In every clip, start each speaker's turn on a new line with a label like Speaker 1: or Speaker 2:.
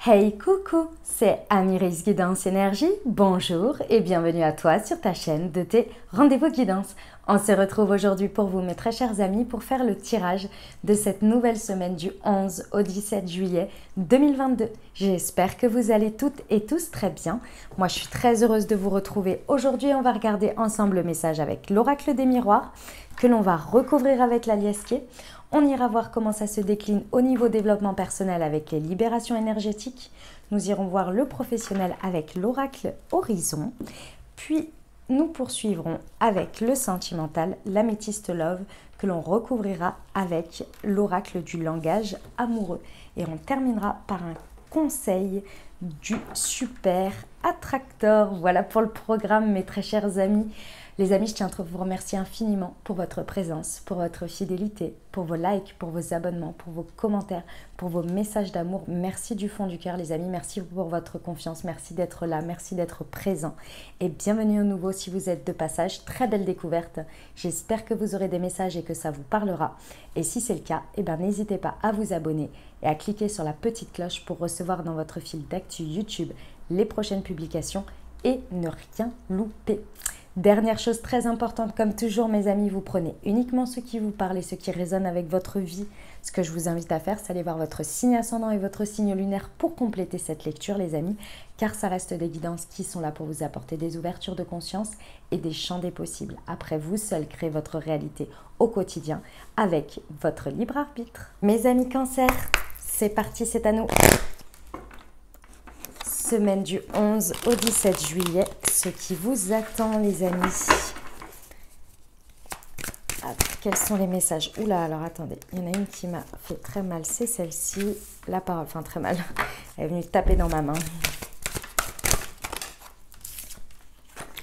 Speaker 1: Hey coucou, c'est Amiris Guidance Énergie, bonjour et bienvenue à toi sur ta chaîne de tes rendez-vous guidance. On se retrouve aujourd'hui pour vous mes très chers amis pour faire le tirage de cette nouvelle semaine du 11 au 17 juillet 2022. J'espère que vous allez toutes et tous très bien. Moi je suis très heureuse de vous retrouver. Aujourd'hui on va regarder ensemble le message avec l'oracle des miroirs que l'on va recouvrir avec la liesquée. On ira voir comment ça se décline au niveau développement personnel avec les libérations énergétiques. Nous irons voir le professionnel avec l'oracle Horizon. Puis, nous poursuivrons avec le sentimental, l'améthyste love, que l'on recouvrira avec l'oracle du langage amoureux. Et on terminera par un conseil du super attracteur. Voilà pour le programme, mes très chers amis. Les amis, je tiens à vous remercier infiniment pour votre présence, pour votre fidélité, pour vos likes, pour vos abonnements, pour vos commentaires, pour vos messages d'amour. Merci du fond du cœur, les amis. Merci pour votre confiance. Merci d'être là. Merci d'être présent. Et bienvenue au nouveau si vous êtes de passage. Très belle découverte. J'espère que vous aurez des messages et que ça vous parlera. Et si c'est le cas, n'hésitez pas à vous abonner et à cliquer sur la petite cloche pour recevoir dans votre fil d'actu YouTube les prochaines publications et ne rien louper. Dernière chose très importante, comme toujours mes amis, vous prenez uniquement ce qui vous parle et ce qui résonne avec votre vie. Ce que je vous invite à faire, c'est aller voir votre signe ascendant et votre signe lunaire pour compléter cette lecture les amis, car ça reste des guidances qui sont là pour vous apporter des ouvertures de conscience et des champs des possibles. Après, vous seul créez votre réalité au quotidien avec votre libre arbitre. Mes amis Cancer, c'est parti, c'est à nous. Semaine du 11 au 17 juillet, ce qui vous attend les amis. Quels sont les messages? Oula, alors attendez, il y en a une qui m'a fait très mal, c'est celle-ci. La parole, enfin très mal, elle est venue taper dans ma main.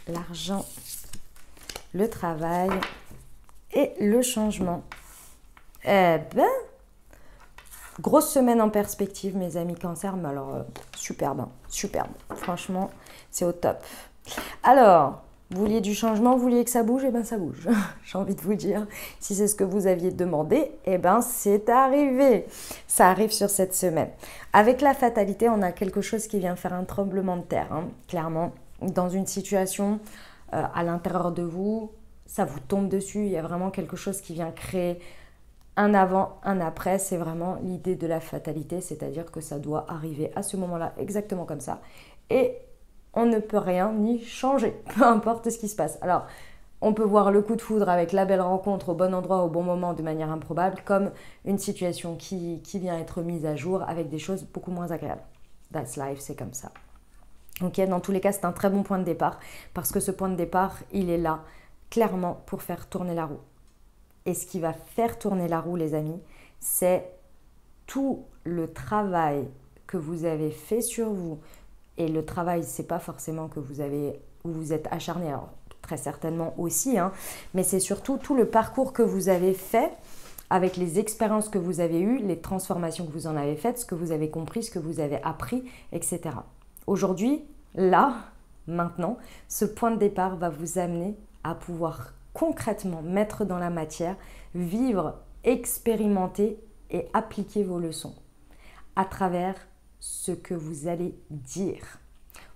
Speaker 1: L'argent, le travail et le changement. Eh ben, grosse semaine en perspective, mes amis Cancer, mais alors superbe, hein, superbe. Franchement, c'est au top. Alors, vous vouliez du changement, vous vouliez que ça bouge, et bien ça bouge. J'ai envie de vous dire, si c'est ce que vous aviez demandé, et bien c'est arrivé. Ça arrive sur cette semaine. Avec la fatalité, on a quelque chose qui vient faire un tremblement de terre, hein, clairement. Dans une situation à l'intérieur de vous, ça vous tombe dessus, il y a vraiment quelque chose qui vient créer un avant, un après, c'est vraiment l'idée de la fatalité, c'est-à-dire que ça doit arriver à ce moment-là exactement comme ça. Et on ne peut rien ni changer, peu importe ce qui se passe. Alors, on peut voir le coup de foudre avec la belle rencontre au bon endroit, au bon moment, de manière improbable, comme une situation qui vient être mise à jour avec des choses beaucoup moins agréables. That's life, c'est comme ça. Ok, dans tous les cas, c'est un très bon point de départ, parce que ce point de départ, il est là, clairement, pour faire tourner la roue. Et ce qui va faire tourner la roue, les amis, c'est tout le travail que vous avez fait sur vous. Et le travail, c'est pas forcément que vous êtes acharné, alors très certainement aussi, hein, mais c'est surtout tout le parcours que vous avez fait avec les expériences que vous avez eues, les transformations que vous en avez faites, ce que vous avez compris, ce que vous avez appris, etc. Aujourd'hui, là, maintenant, ce point de départ va vous amener à pouvoir concrètement mettre dans la matière, vivre, expérimenter et appliquer vos leçons à travers ce que vous allez dire.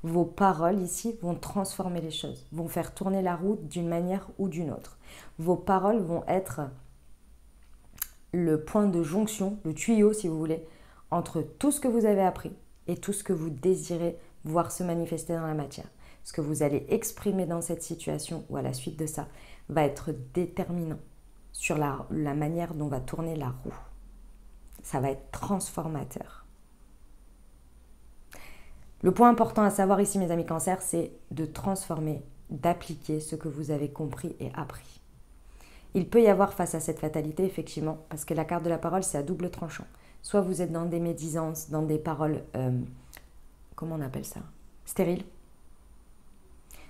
Speaker 1: Vos paroles ici vont transformer les choses, vont faire tourner la roue d'une manière ou d'une autre. Vos paroles vont être le point de jonction, le tuyau si vous voulez, entre tout ce que vous avez appris et tout ce que vous désirez voir se manifester dans la matière. Ce que vous allez exprimer dans cette situation ou à la suite de ça va être déterminant sur la manière dont va tourner la roue. Ça va être transformateur. Le point important à savoir ici, mes amis Cancer, c'est de transformer, d'appliquer ce que vous avez compris et appris. Il peut y avoir face à cette fatalité, effectivement, parce que la carte de la parole, c'est à double tranchant. Soit vous êtes dans des médisances, dans des paroles, comment on appelle ça? Stériles.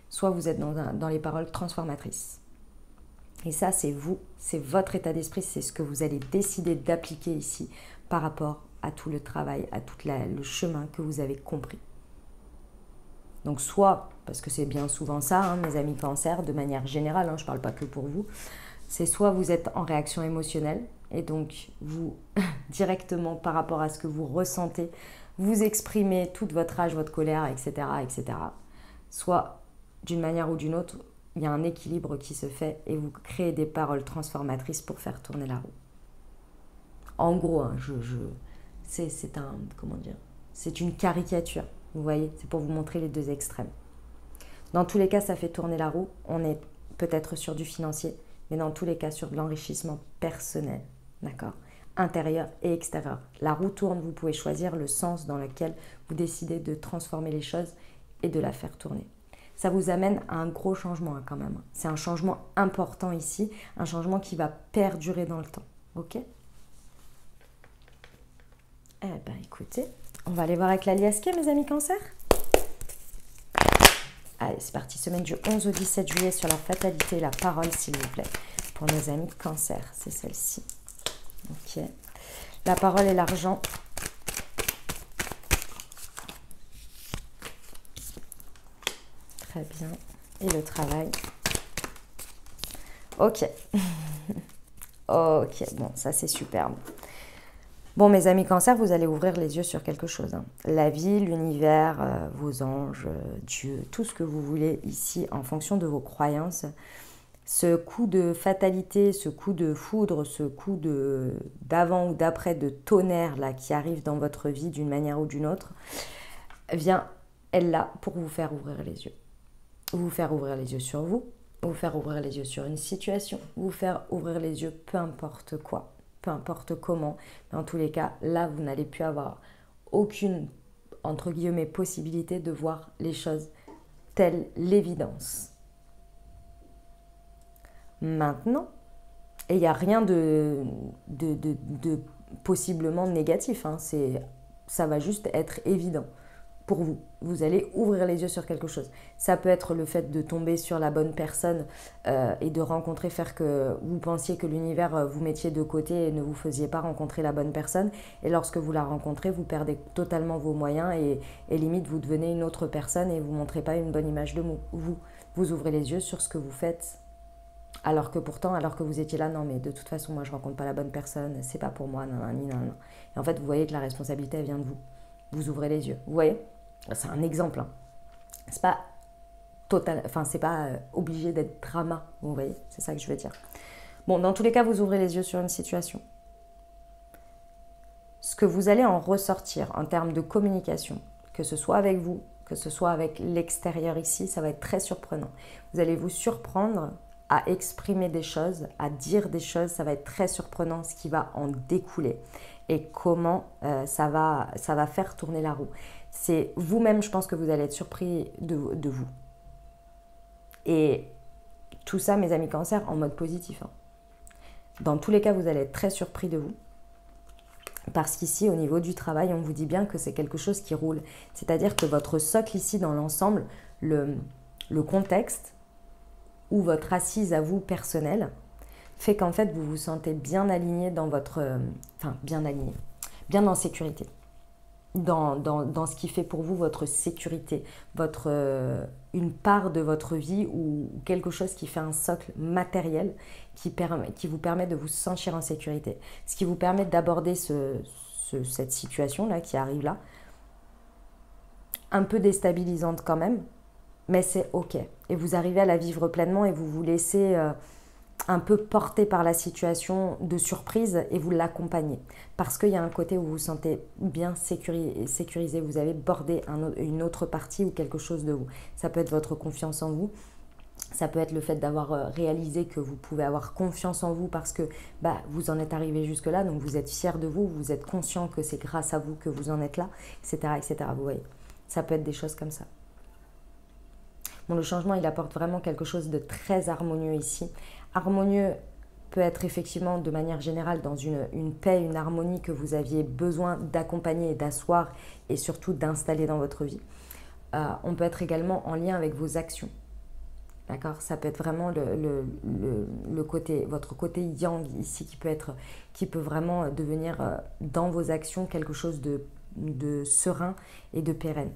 Speaker 1: Soit vous êtes dans les paroles transformatrices. Et ça, c'est vous, c'est votre état d'esprit, c'est ce que vous allez décider d'appliquer ici par rapport à tout le travail, à tout le chemin que vous avez compris. Donc soit, parce que c'est bien souvent ça, hein, mes amis Cancer, de manière générale, hein, je ne parle pas que pour vous, c'est soit vous êtes en réaction émotionnelle et donc vous, directement par rapport à ce que vous ressentez, vous exprimez toute votre rage, votre colère, etc., etc. Soit d'une manière ou d'une autre, il y a un équilibre qui se fait et vous créez des paroles transformatrices pour faire tourner la roue. En gros, hein, c'est un, comment dire, c'est une caricature, vous voyez, c'est pour vous montrer les deux extrêmes. Dans tous les cas, ça fait tourner la roue, on est peut-être sur du financier, mais dans tous les cas, sur de l'enrichissement personnel, d'accord, intérieur et extérieur. La roue tourne, vous pouvez choisir le sens dans lequel vous décidez de transformer les choses et de la faire tourner. Ça vous amène à un gros changement hein, quand même. C'est un changement important ici, un changement qui va perdurer dans le temps, ok? Eh bien, écoutez, on va aller voir avec la liasquée, mes amis cancer. Allez, c'est parti. Semaine du 11 au 17 juillet sur la fatalité et la parole, s'il vous plaît. Pour nos amis cancer, c'est celle-ci. Ok. La parole et l'argent. Très bien. Et le travail. Ok. Ok, bon, ça c'est superbe. Bon, mes amis cancer, vous allez ouvrir les yeux sur quelque chose. Hein. La vie, l'univers, vos anges, Dieu, tout ce que vous voulez ici en fonction de vos croyances. Ce coup de fatalité, ce coup de foudre, ce coup d'avant ou d'après de tonnerre là, qui arrive dans votre vie d'une manière ou d'une autre, vient, elle là, pour vous faire ouvrir les yeux. Vous faire ouvrir les yeux sur vous, vous faire ouvrir les yeux sur une situation, vous faire ouvrir les yeux peu importe quoi. Peu importe comment, mais en tous les cas, là, vous n'allez plus avoir aucune, entre guillemets, possibilité de voir les choses telle l'évidence. Maintenant, et il n'y a rien de possiblement négatif, hein, ça va juste être évident pour vous. Vous allez ouvrir les yeux sur quelque chose. Ça peut être le fait de tomber sur la bonne personne et de rencontrer, faire que vous pensiez que l'univers vous mettiez de côté et ne vous faisiez pas rencontrer la bonne personne. Et lorsque vous la rencontrez, vous perdez totalement vos moyens et limite vous devenez une autre personne et vous ne montrez pas une bonne image de vous. Vous ouvrez les yeux sur ce que vous faites. Alors que pourtant, alors que vous étiez là, non mais de toute façon, moi je rencontre pas la bonne personne, c'est pas pour moi, nanani, nanana. Et en fait, vous voyez que la responsabilité, elle vient de vous. Vous ouvrez les yeux. Vous voyez ? C'est un exemple. Hein. C'est pas total, enfin c'est pas obligé d'être drama. Vous voyez, c'est ça que je veux dire. Bon, dans tous les cas, vous ouvrez les yeux sur une situation. Ce que vous allez en ressortir en termes de communication, que ce soit avec vous, que ce soit avec l'extérieur ici, ça va être très surprenant. Vous allez vous surprendre à exprimer des choses, à dire des choses, ça va être très surprenant ce qui va en découler et comment ça va faire tourner la roue. C'est vous-même, je pense que vous allez être surpris de vous. Et tout ça, mes amis cancer, en mode positif. Hein. Dans tous les cas, vous allez être très surpris de vous. Parce qu'ici, au niveau du travail, on vous dit bien que c'est quelque chose qui roule. C'est-à-dire que votre socle ici, dans l'ensemble, le contexte ou votre assise à vous personnelle, fait qu'en fait, vous vous sentez bien aligné dans votre... Enfin, bien aligné, bien en sécurité. Dans ce qui fait pour vous votre sécurité, une part de votre vie ou quelque chose qui fait un socle matériel qui vous permet de vous sentir en sécurité. Ce qui vous permet d'aborder cette situation-là qui arrive là, un peu déstabilisante quand même, mais c'est ok. Et vous arrivez à la vivre pleinement et vous vous laissez... un peu porté par la situation de surprise et vous l'accompagnez. Parce qu'il y a un côté où vous vous sentez bien sécurisé, vous avez bordé une autre partie ou quelque chose de vous. Ça peut être votre confiance en vous, ça peut être le fait d'avoir réalisé que vous pouvez avoir confiance en vous parce que vous en êtes arrivé jusque-là, donc vous êtes fier de vous, vous êtes conscient que c'est grâce à vous que vous en êtes là, etc., etc. Vous voyez, ça peut être des choses comme ça. Bon, le changement, il apporte vraiment quelque chose de très harmonieux ici. Harmonieux peut être effectivement de manière générale dans une paix, une harmonie que vous aviez besoin d'accompagner et d'asseoir et surtout d'installer dans votre vie. On peut être également en lien avec vos actions. D'accord ? Ça peut être vraiment votre côté yang ici qui peut vraiment devenir dans vos actions quelque chose de serein et de pérenne.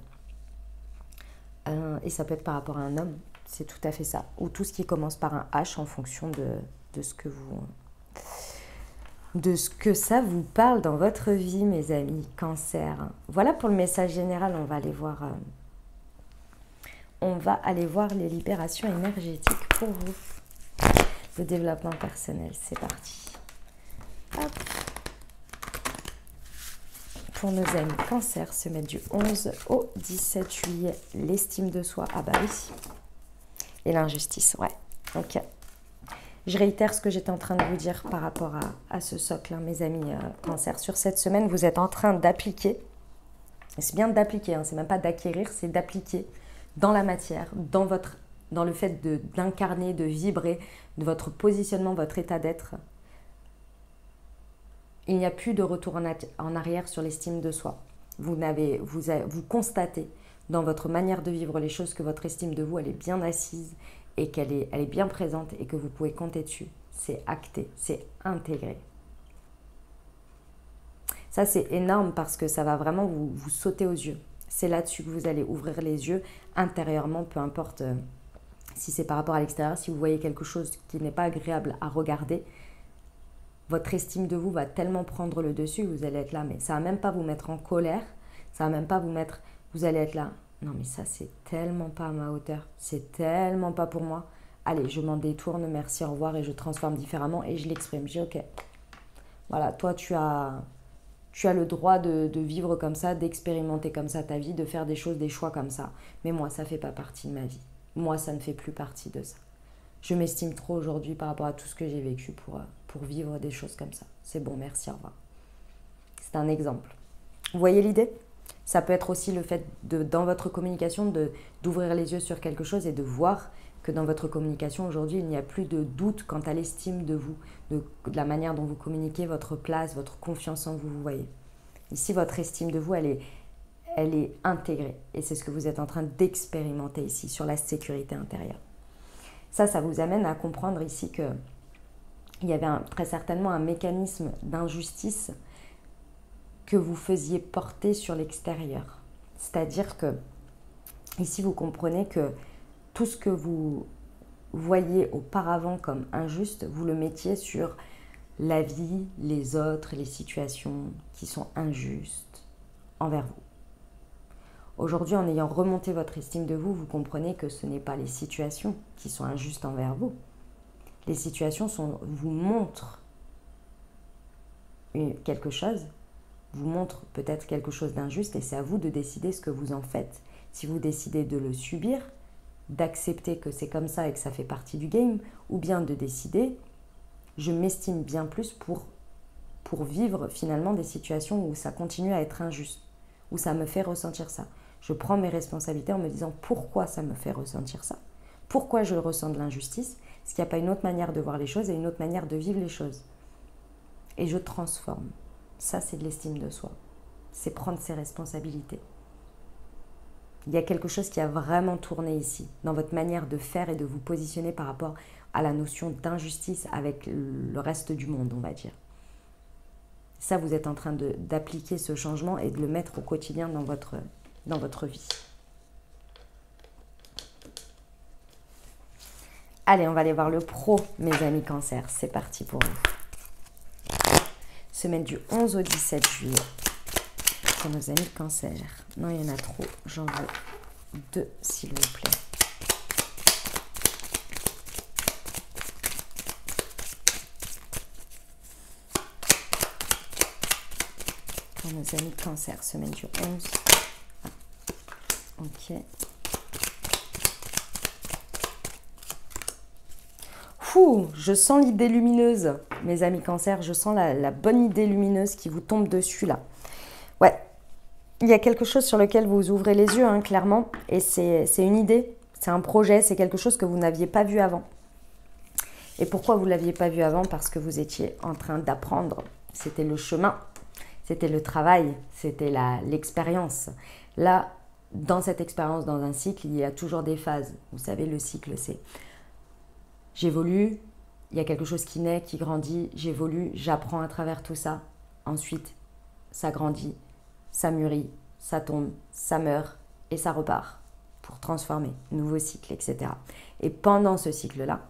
Speaker 1: Et ça peut être par rapport à un homme, c'est tout à fait ça. Ou tout ce qui commence par un H en fonction de ce que vous... de ce que ça vous parle dans votre vie, mes amis Cancer. Voilà pour le message général, on va aller voir, les libérations énergétiques pour vous. Le développement personnel, c'est parti. Hop. Pour nos amis Cancer, semaine du 11 au 17 juillet, l'estime de soi, ah bah oui, et l'injustice, ouais, ok. Je réitère ce que j'étais en train de vous dire par rapport à ce socle, hein, mes amis Cancer. Sur cette semaine, vous êtes en train d'appliquer, c'est bien d'appliquer, hein, c'est même pas d'acquérir, c'est d'appliquer dans la matière, dans le fait d'incarner, de vibrer, de votre positionnement, votre état d'être. Il n'y a plus de retour en arrière sur l'estime de soi. Vous constatez dans votre manière de vivre les choses que votre estime de vous, elle est bien assise et elle est bien présente et que vous pouvez compter dessus. C'est acté, c'est intégré. Ça, c'est énorme parce que ça va vraiment vous sauter aux yeux. C'est là-dessus que vous allez ouvrir les yeux intérieurement, peu importe si c'est par rapport à l'extérieur, si vous voyez quelque chose qui n'est pas agréable à regarder. Votre estime de vous va tellement prendre le dessus, vous allez être là, mais ça va même pas vous mettre en colère, ça va même pas vous allez être là, non mais ça c'est tellement pas à ma hauteur, c'est tellement pas pour moi, allez je m'en détourne, merci, au revoir, et je transforme différemment et je l'exprime, je dis ok, voilà, toi tu as le droit de vivre comme ça, d'expérimenter comme ça ta vie, de faire des choses, des choix comme ça, mais moi ça fait pas partie de ma vie, moi ça ne fait plus partie de ça. Je m'estime trop aujourd'hui par rapport à tout ce que j'ai vécu pour vivre des choses comme ça. C'est bon, merci, au revoir. C'est un exemple. Vous voyez l'idée? Ça peut être aussi le fait, dans votre communication, d'ouvrir les yeux sur quelque chose et de voir que dans votre communication aujourd'hui, il n'y a plus de doute quant à l'estime de vous, de la manière dont vous communiquez, votre place, votre confiance en vous, vous voyez. Ici, votre estime de vous, elle est intégrée. Et c'est ce que vous êtes en train d'expérimenter ici, sur la sécurité intérieure. Ça vous amène à comprendre ici qu'il y avait très certainement un mécanisme d'injustice que vous faisiez porter sur l'extérieur. C'est-à-dire que, ici vous comprenez que tout ce que vous voyez auparavant comme injuste, vous le mettiez sur la vie, les autres, les situations qui sont injustes envers vous. Aujourd'hui, en ayant remonté votre estime de vous, vous comprenez que ce n'est pas les situations qui sont injustes envers vous. Les situations vous montrent quelque chose, vous montrent peut-être quelque chose d'injuste et c'est à vous de décider ce que vous en faites. Si vous décidez de le subir, d'accepter que c'est comme ça et que ça fait partie du game, ou bien de décider, je m'estime bien plus pour vivre finalement des situations où ça continue à être injuste, où ça me fait ressentir ça. Je prends mes responsabilités en me disant pourquoi ça me fait ressentir ça, pourquoi je ressens de l'injustice, est-ce qu'il n'y a pas une autre manière de voir les choses et une autre manière de vivre les choses. Et je transforme. Ça, c'est de l'estime de soi. C'est prendre ses responsabilités. Il y a quelque chose qui a vraiment tourné ici, dans votre manière de faire et de vous positionner par rapport à la notion d'injustice avec le reste du monde, on va dire. Ça, vous êtes en train d'appliquer ce changement et de le mettre au quotidien dans votre vie. Allez, on va aller voir le pro, mes amis Cancer. C'est parti pour vous. Semaine du 11 au 17 juillet. Pour nos amis Cancer. Non, il y en a trop. J'en veux 2, s'il vous plaît. Pour nos amis Cancer, semaine du 11. Ah. Ok. Je sens l'idée lumineuse, mes amis Cancer. Je sens la bonne idée lumineuse qui vous tombe dessus là. Ouais, il y a quelque chose sur lequel vous ouvrez les yeux, hein, clairement. Et c'est une idée, c'est un projet, c'est quelque chose que vous n'aviez pas vu avant. Et pourquoi vous ne l'aviez pas vu avant? Parce que vous étiez en train d'apprendre. C'était le chemin, c'était le travail, c'était l'expérience. Là, dans cette expérience, dans un cycle, il y a toujours des phases. Vous savez, le cycle, c'est j'évolue, il y a quelque chose qui naît, qui grandit, j'évolue, j'apprends à travers tout ça. Ensuite, ça grandit, ça mûrit, ça tombe, ça meurt et ça repart pour transformer, nouveau cycle, etc. Et pendant ce cycle-là,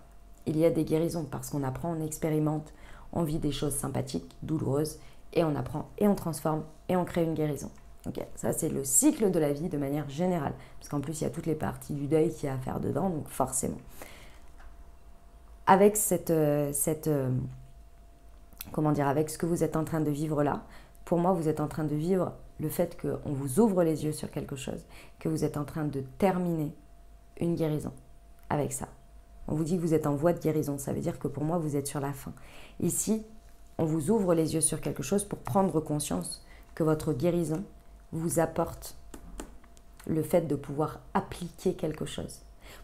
Speaker 1: il y a des guérisons parce qu'on apprend, on expérimente, on vit des choses sympathiques, douloureuses, et on apprend, et on transforme, et on crée une guérison. Okay, ça, c'est le cycle de la vie de manière générale. Parce qu'en plus, il y a toutes les parties du deuil qu'il y a à faire dedans, donc forcément. Avec comment dire, avec ce que vous êtes en train de vivre là, pour moi, vous êtes en train de vivre le fait qu'on vous ouvre les yeux sur quelque chose, que vous êtes en train de terminer une guérison avec ça. On vous dit que vous êtes en voie de guérison, ça veut dire que pour moi, vous êtes sur la fin. Ici, on vous ouvre les yeux sur quelque chose pour prendre conscience que votre guérison vous apporte le fait de pouvoir appliquer quelque chose.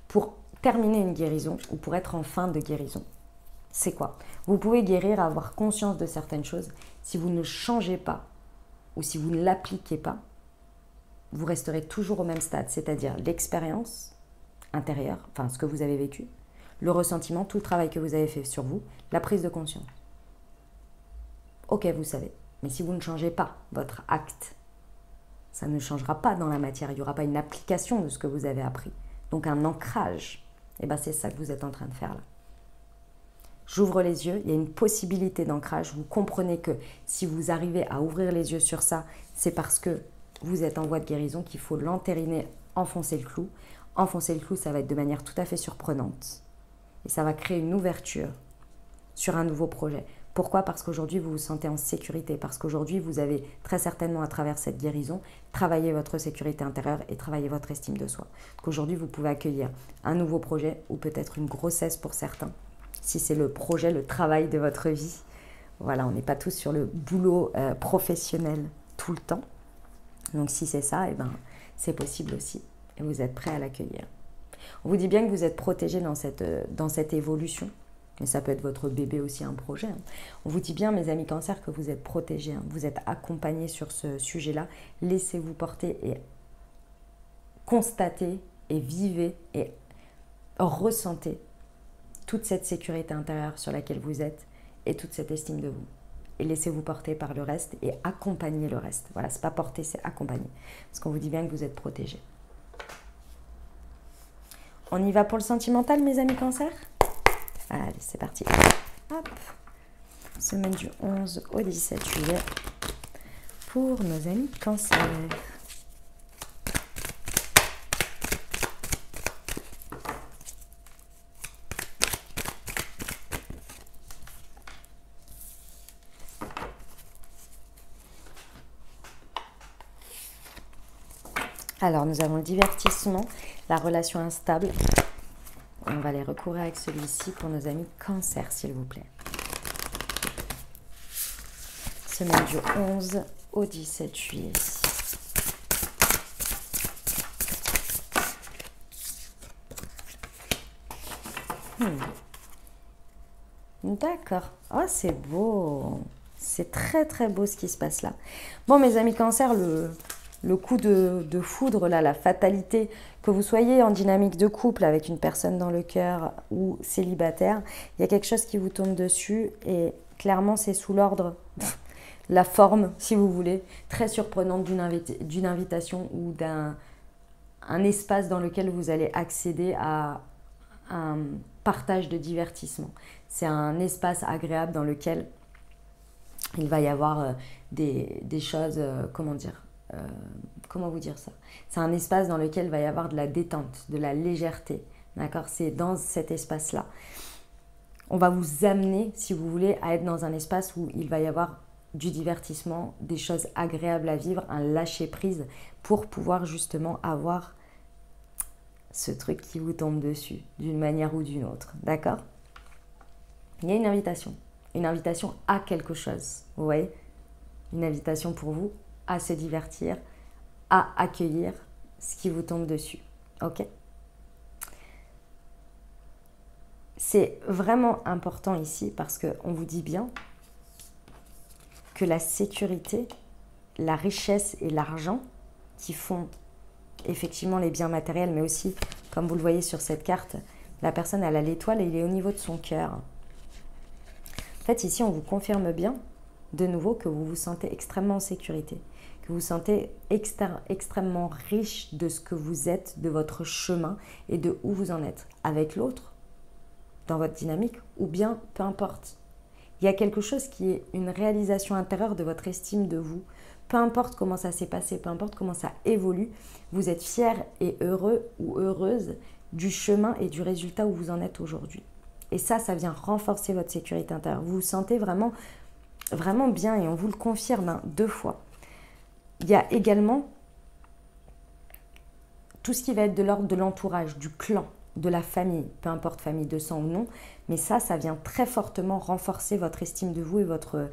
Speaker 1: Pour terminer une guérison ou pour être en fin de guérison, c'est quoi? Vous pouvez guérir, avoir conscience de certaines choses. Si vous ne changez pas ou si vous ne l'appliquez pas, vous resterez toujours au même stade, c'est-à-dire l'expérience intérieure, enfin ce que vous avez vécu, le ressentiment, tout le travail que vous avez fait sur vous, la prise de conscience. Ok, vous savez, mais si vous ne changez pas votre acte, ça ne changera pas dans la matière, il n'y aura pas une application de ce que vous avez appris. Donc un ancrage, et bien c'est ça que vous êtes en train de faire là. J'ouvre les yeux, il y a une possibilité d'ancrage. Vous comprenez que si vous arrivez à ouvrir les yeux sur ça, c'est parce que vous êtes en voie de guérison qu'il faut l'entériner, enfoncer le clou. Enfoncer le clou, ça va être de manière tout à fait surprenante. Et ça va créer une ouverture sur un nouveau projet. Pourquoi? Parce qu'aujourd'hui, vous vous sentez en sécurité. Parce qu'aujourd'hui, vous avez très certainement, à travers cette guérison, travaillé votre sécurité intérieure et travaillé votre estime de soi. Donc aujourd'hui, vous pouvez accueillir un nouveau projet ou peut-être une grossesse pour certains. Si c'est le projet, le travail de votre vie. Voilà, on n'est pas tous sur le boulot professionnel tout le temps. Donc si c'est ça, eh ben, c'est possible aussi. Et vous êtes prêt à l'accueillir. On vous dit bien que vous êtes protégé dans cette évolution. Mais ça peut être votre bébé aussi, un projet. On vous dit bien, mes amis Cancer, que vous êtes protégés. Vous êtes accompagnés sur ce sujet-là. Laissez-vous porter et constatez et vivez et ressentez toute cette sécurité intérieure sur laquelle vous êtes et toute cette estime de vous. Et laissez-vous porter par le reste et accompagner le reste. Voilà, c'est pas porter, c'est accompagner. Parce qu'on vous dit bien que vous êtes protégés. On y va pour le sentimental, mes amis Cancer? Allez, c'est parti. Hop. Semaine du 11 au 17 juillet pour nos amis Cancer. Alors, nous avons le divertissement, la relation instable. On va aller recourir avec celui-ci pour nos amis Cancer, s'il vous plaît. Semaine du 11 au 17 juillet. D'accord. Oh, c'est beau. C'est très, très beau ce qui se passe là. Bon, mes amis Cancer, le coup de foudre, là, la fatalité, que vous soyez en dynamique de couple avec une personne dans le cœur ou célibataire, il y a quelque chose qui vous tombe dessus et clairement c'est sous l'ordre, la forme si vous voulez, très surprenante d'une invitation ou d'un espace dans lequel vous allez accéder à un partage de divertissement. C'est un espace agréable dans lequel il va y avoir des choses, comment vous dire ça? C'est un espace dans lequel il va y avoir de la détente, de la légèreté. D'accord? C'est dans cet espace-là. On va vous amener, si vous voulez, à être dans un espace où il va y avoir du divertissement, des choses agréables à vivre, un lâcher-prise pour pouvoir justement avoir ce truc qui vous tombe dessus, d'une manière ou d'une autre. D'accord? Il y a une invitation à quelque chose. Vous voyez? Une invitation pour vous à se divertir, à accueillir ce qui vous tombe dessus. Ok? C'est vraiment important ici parce qu'on vous dit bien que la sécurité, la richesse et l'argent qui font effectivement les biens matériels, mais aussi, comme vous le voyez sur cette carte, la personne elle a l'étoile et il est au niveau de son cœur. En fait, ici, on vous confirme bien, de nouveau, que vous vous sentez extrêmement en sécurité, que vous vous sentez extrêmement riche de ce que vous êtes, de votre chemin et de où vous en êtes, avec l'autre, dans votre dynamique, ou bien peu importe. Il y a quelque chose qui est une réalisation intérieure de votre estime de vous. Peu importe comment ça s'est passé, peu importe comment ça évolue, vous êtes fier et heureux ou heureuse du chemin et du résultat où vous en êtes aujourd'hui. Et ça vient renforcer votre sécurité intérieure. Vous vous sentez vraiment, vraiment bien et on vous le confirme 2 fois. Il y a également tout ce qui va être de l'ordre de l'entourage, du clan, de la famille, peu importe famille de sang ou non, mais ça vient très fortement renforcer votre estime de vous et votre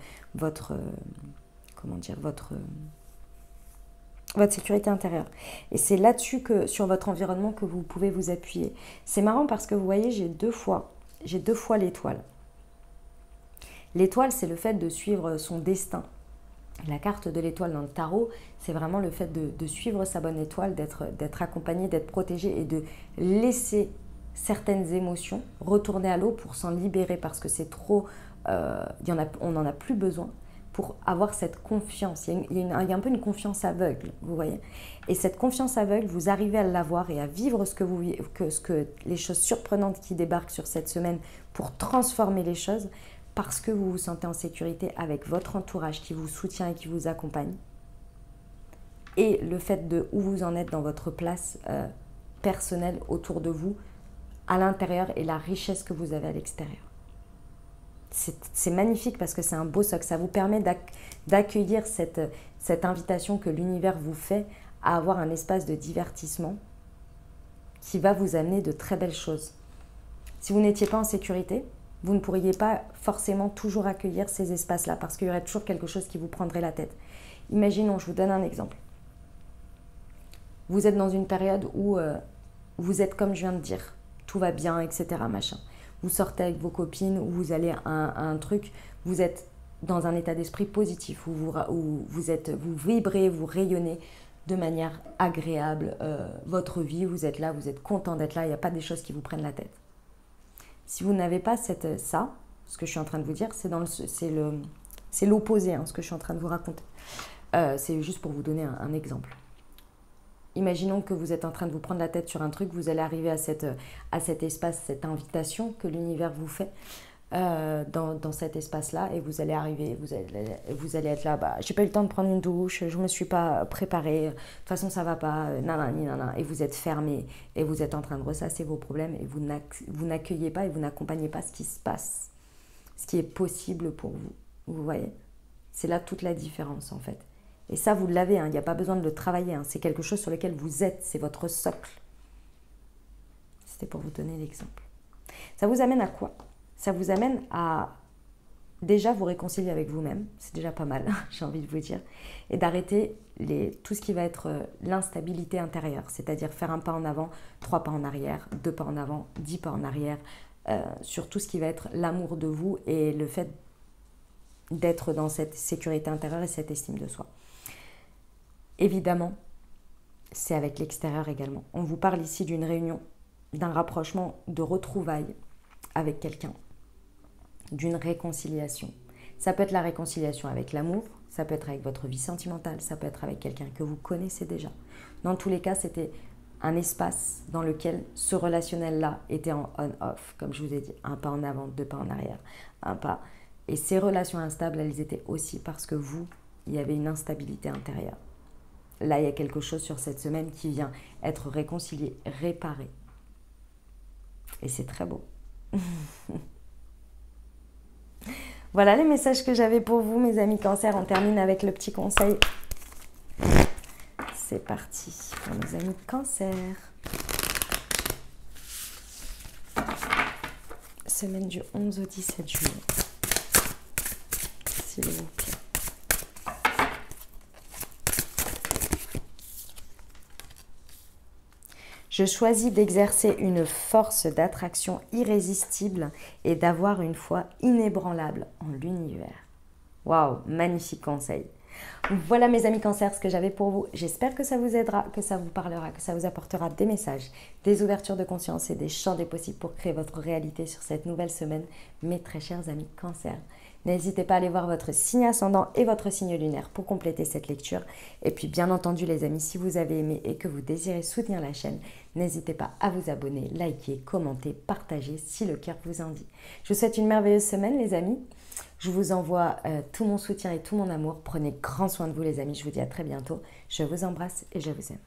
Speaker 1: sécurité intérieure. Et c'est là-dessus que, sur votre environnement, que vous pouvez vous appuyer. C'est marrant parce que vous voyez, j'ai deux fois l'étoile. L'étoile, c'est le fait de suivre son destin. La carte de l'étoile dans le tarot, c'est vraiment le fait de suivre sa bonne étoile, d'être accompagné, d'être protégé et de laisser certaines émotions retourner à l'eau pour s'en libérer parce que c'est trop, on n'en a plus besoin pour avoir cette confiance. Il y a un peu une confiance aveugle, vous voyez. Et cette confiance aveugle, vous arrivez à l'avoir et à vivre les choses surprenantes qui débarquent sur cette semaine pour transformer les choses, parce que vous vous sentez en sécurité avec votre entourage qui vous soutient et qui vous accompagne. Et le fait de où vous en êtes dans votre place personnelle autour de vous, à l'intérieur, et la richesse que vous avez à l'extérieur. C'est magnifique parce que c'est un beau socle. Ça vous permet d'accueillir cette invitation que l'univers vous fait à avoir un espace de divertissement qui va vous amener de très belles choses. Si vous n'étiez pas en sécurité, vous ne pourriez pas forcément toujours accueillir ces espaces-là parce qu'il y aurait toujours quelque chose qui vous prendrait la tête. Imaginons, je vous donne un exemple. Vous êtes dans une période où vous êtes comme je viens de dire, tout va bien, etc. machin. Vous sortez avec vos copines ou vous allez à un truc, vous êtes dans un état d'esprit positif, où vous vibrez, vous rayonnez de manière agréable votre vie, vous êtes là, vous êtes content d'être là, il n'y a pas des choses qui vous prennent la tête. Si vous n'avez pas ce que je suis en train de vous dire, c'est l'opposé, ce que je suis en train de vous raconter. C'est juste pour vous donner un exemple. Imaginons que vous êtes en train de vous prendre la tête sur un truc, vous allez arriver à cet espace, cette invitation que l'univers vous fait dans cet espace-là, et vous allez arriver, vous allez être là, j'ai pas eu le temps de prendre une douche, je me suis pas préparée, de toute façon ça va pas, nanana, et vous êtes fermé, et vous êtes en train de ressasser vos problèmes, et vous n'accueillez pas et vous n'accompagnez pas ce qui se passe, ce qui est possible pour vous, vous voyez. C'est là toute la différence en fait. Et ça, vous l'avez, il n'y a pas besoin de le travailler. C'est quelque chose sur lequel vous êtes, c'est votre socle. C'était pour vous donner l'exemple. Ça vous amène à quoi? Ça vous amène à déjà vous réconcilier avec vous-même. C'est déjà pas mal, j'ai envie de vous dire. Et d'arrêter tout ce qui va être l'instabilité intérieure. C'est-à-dire faire un pas en avant, 3 pas en arrière, 2 pas en avant, 10 pas en arrière. Sur tout ce qui va être l'amour de vous et le fait d'être dans cette sécurité intérieure et cette estime de soi. Évidemment, c'est avec l'extérieur également. On vous parle ici d'une réunion, d'un rapprochement, de retrouvailles avec quelqu'un, d'une réconciliation. Ça peut être la réconciliation avec l'amour, ça peut être avec votre vie sentimentale, ça peut être avec quelqu'un que vous connaissez déjà. Dans tous les cas, c'était un espace dans lequel ce relationnel-là était en on-off, comme je vous ai dit, 1 pas en avant, 2 pas en arrière, 1 pas. Et ces relations instables, elles étaient aussi parce que il y avait une instabilité intérieure. Là, il y a quelque chose sur cette semaine qui vient être réconcilié, réparé. Et c'est très beau. Voilà les messages que j'avais pour vous, mes amis Cancer. On termine avec le petit conseil. C'est parti pour mes amis Cancer. Semaine du 11 au 17 juillet. S'il vous plaît. Je choisis d'exercer une force d'attraction irrésistible et d'avoir une foi inébranlable en l'univers. Waouh, magnifique conseil. Voilà mes amis Cancer, ce que j'avais pour vous. J'espère que ça vous aidera, que ça vous parlera, que ça vous apportera des messages, des ouvertures de conscience et des champs des possibles pour créer votre réalité sur cette nouvelle semaine, mes très chers amis Cancer. N'hésitez pas à aller voir votre signe ascendant et votre signe lunaire pour compléter cette lecture. Et puis bien entendu les amis, si vous avez aimé et que vous désirez soutenir la chaîne, n'hésitez pas à vous abonner, liker, commenter, partager si le cœur vous en dit. Je vous souhaite une merveilleuse semaine les amis. Je vous envoie tout mon soutien et tout mon amour. Prenez grand soin de vous les amis. Je vous dis à très bientôt. Je vous embrasse et je vous aime.